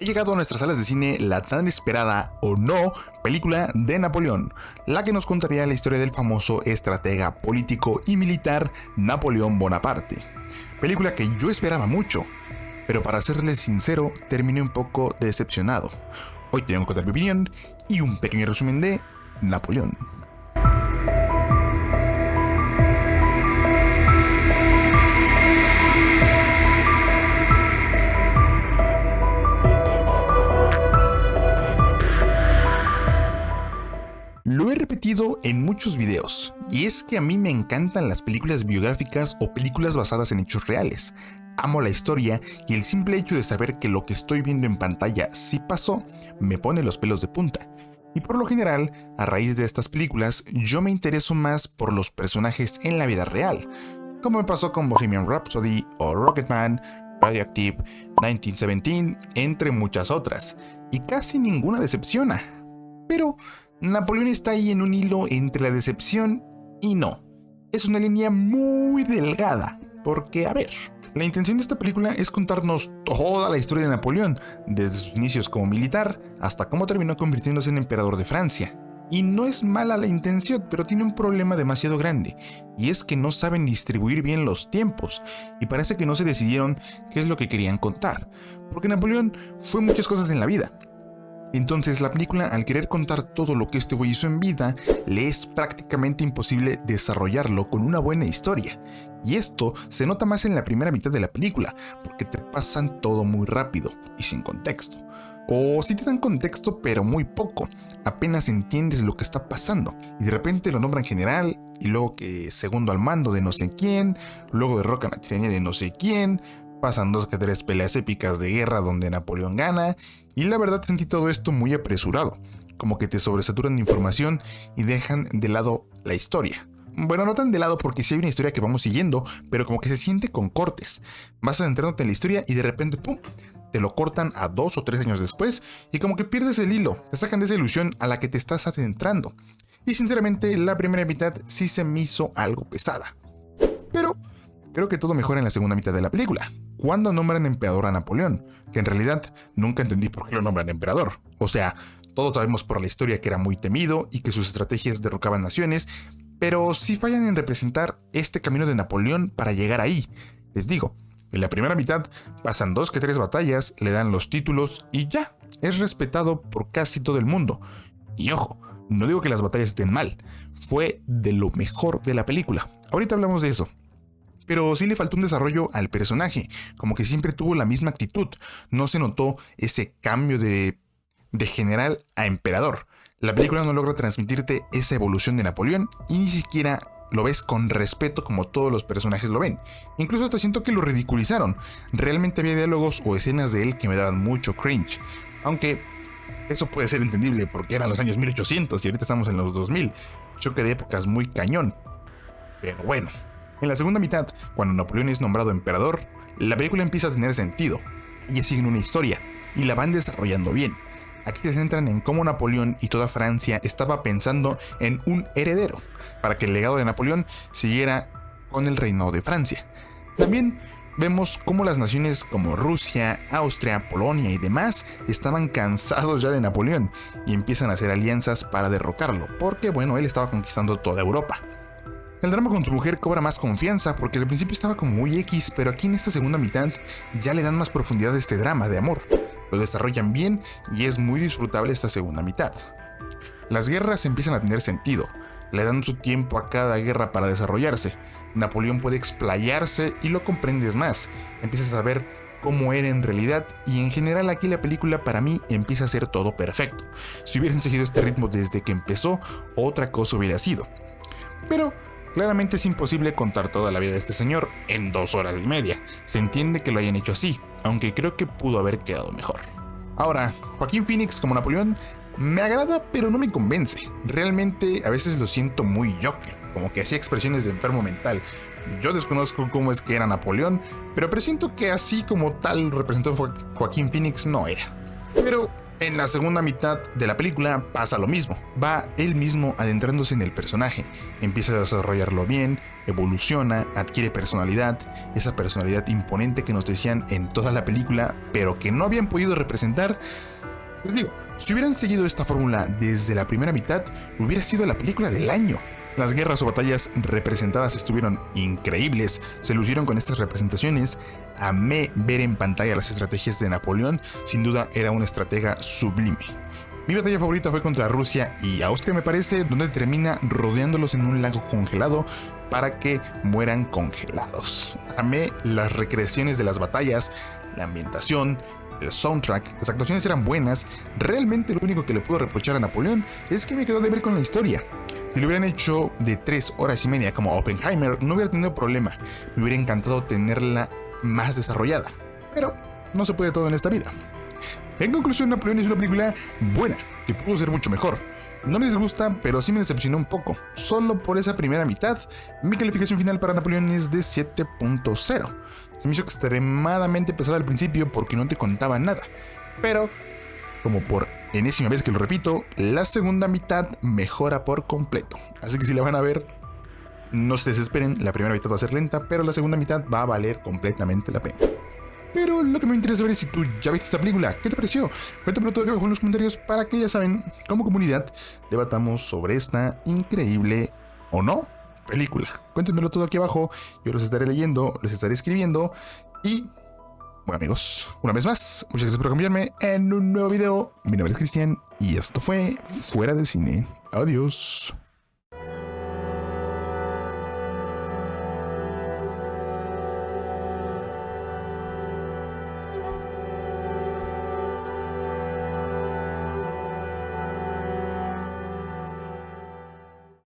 Ha llegado a nuestras salas de cine la tan esperada, o no, película de Napoleón, la que nos contaría la historia del famoso estratega político y militar Napoleón Bonaparte. Película que yo esperaba mucho, pero para serles sincero, terminé un poco decepcionado. Hoy tengo que contar mi opinión y un pequeño resumen de Napoleón. Lo he repetido en muchos videos, y es que a mí me encantan las películas biográficas o películas basadas en hechos reales. Amo la historia y el simple hecho de saber que lo que estoy viendo en pantalla sí pasó, me pone los pelos de punta. Y por lo general, a raíz de estas películas, yo me intereso más por los personajes en la vida real, como me pasó con Bohemian Rhapsody o Rocketman, Radioactive, 1917, entre muchas otras, y casi ninguna decepciona. Pero Napoleón está ahí en un hilo entre la decepción y no. Es una línea muy delgada, porque, a ver, la intención de esta película es contarnos toda la historia de Napoleón, desde sus inicios como militar hasta cómo terminó convirtiéndose en emperador de Francia. Y no es mala la intención, pero tiene un problema demasiado grande, y es que no saben distribuir bien los tiempos, y parece que no se decidieron qué es lo que querían contar, porque Napoleón fue muchas cosas en la vida. Entonces la película, al querer contar todo lo que este güey hizo en vida, le es prácticamente imposible desarrollarlo con una buena historia. Y esto se nota más en la primera mitad de la película, porque te pasan todo muy rápido y sin contexto. O sí te dan contexto, pero muy poco. Apenas entiendes lo que está pasando. Y de repente lo nombran general, y luego que segundo al mando de no sé quién, luego derrocan la tiranía de no sé quién. Pasan 2 que 3 peleas épicas de guerra donde Napoleón gana, y la verdad sentí todo esto muy apresurado, como que te sobresaturan de información y dejan de lado la historia. Bueno, no tan de lado porque sí hay una historia que vamos siguiendo, pero como que se siente con cortes. Vas adentrándote en la historia y de repente, ¡pum!, te lo cortan a 2 o 3 años después y como que pierdes el hilo, te sacan de esa ilusión a la que te estás adentrando. Y sinceramente la primera mitad sí se me hizo algo pesada. Pero creo que todo mejora en la segunda mitad de la película, cuando nombran emperador a Napoleón, que en realidad nunca entendí por qué lo nombran emperador. O sea, todos sabemos por la historia que era muy temido y que sus estrategias derrocaban naciones, pero sí fallan en representar este camino de Napoleón para llegar ahí. Les digo, en la primera mitad pasan 2 que 3 batallas, le dan los títulos y ya, es respetado por casi todo el mundo. Y ojo, no digo que las batallas estén mal, fue de lo mejor de la película. Ahorita hablamos de eso. Pero sí le faltó un desarrollo al personaje, como que siempre tuvo la misma actitud, no se notó ese cambio de general a emperador. La película no logra transmitirte esa evolución de Napoleón y ni siquiera lo ves con respeto como todos los personajes lo ven. Incluso hasta siento que lo ridiculizaron. Realmente había diálogos o escenas de él que me daban mucho cringe, aunque eso puede ser entendible porque eran los años 1800 y ahorita estamos en los 2000, choque de épocas muy cañón. Pero bueno. En la segunda mitad, cuando Napoleón es nombrado emperador, la película empieza a tener sentido. Ellos siguen una historia y la van desarrollando bien. Aquí se centran en cómo Napoleón y toda Francia estaba pensando en un heredero, para que el legado de Napoleón siguiera con el reinado de Francia. También vemos cómo las naciones como Rusia, Austria, Polonia y demás estaban cansados ya de Napoleón y empiezan a hacer alianzas para derrocarlo, porque bueno, él estaba conquistando toda Europa. El drama con su mujer cobra más confianza porque al principio estaba como muy X, pero aquí en esta segunda mitad ya le dan más profundidad a este drama de amor. Lo desarrollan bien y es muy disfrutable esta segunda mitad. Las guerras empiezan a tener sentido, le dan su tiempo a cada guerra para desarrollarse. Napoleón puede explayarse y lo comprendes más, empiezas a ver cómo era en realidad y en general aquí la película para mí empieza a ser todo perfecto. Si hubieran seguido este ritmo desde que empezó, otra cosa hubiera sido. Pero claramente es imposible contar toda la vida de este señor en 2 horas y media. Se entiende que lo hayan hecho así, aunque creo que pudo haber quedado mejor. Ahora, Joaquín Phoenix como Napoleón me agrada, pero no me convence. Realmente a veces lo siento muy Joker, como que hacía expresiones de enfermo mental. Yo desconozco cómo es que era Napoleón, pero presiento que así como tal representó Joaquín Phoenix no era. Pero En la segunda mitad de la película pasa lo mismo. Va él mismo adentrándose en el personaje, empieza a desarrollarlo bien, evoluciona, adquiere personalidad, esa personalidad imponente que nos decían en toda la película, pero que no habían podido representar. Les digo, si hubieran seguido esta fórmula desde la primera mitad, hubiera sido la película del año. Las guerras o batallas representadas estuvieron increíbles, se lucieron con estas representaciones. Amé ver en pantalla las estrategias de Napoleón, sin duda era un estratega sublime. Mi batalla favorita fue contra Rusia y Austria, me parece, donde termina rodeándolos en un lago congelado para que mueran congelados. Amé las recreaciones de las batallas, la ambientación, el soundtrack, las actuaciones eran buenas. Realmente lo único que le puedo reprochar a Napoleón es que me quedó de ver con la historia. Si lo hubieran hecho de 3 horas y media como Oppenheimer, no hubiera tenido problema. Me hubiera encantado tenerla más desarrollada. Pero no se puede todo en esta vida. En conclusión, Napoleón es una película buena, que pudo ser mucho mejor. No me disgusta, pero sí me decepcionó un poco. Solo por esa primera mitad, mi calificación final para Napoleón es de 7.0. Se me hizo extremadamente pesada al principio porque no te contaba nada. Pero, como por enésima vez que lo repito, la segunda mitad mejora por completo. Así que si la van a ver, no se desesperen, la primera mitad va a ser lenta, pero la segunda mitad va a valer completamente la pena. Pero lo que me interesa saber es si tú ya viste esta película, ¿qué te pareció? Cuéntamelo todo aquí abajo en los comentarios para que ya saben, como comunidad, debatamos sobre esta increíble o no película. Cuéntenmelo todo aquí abajo, yo los estaré leyendo, les estaré escribiendo y... Bueno amigos, una vez más, muchas gracias por acompañarme en un nuevo video. Mi nombre es Cristian y esto fue Fuera del Cine. Adiós.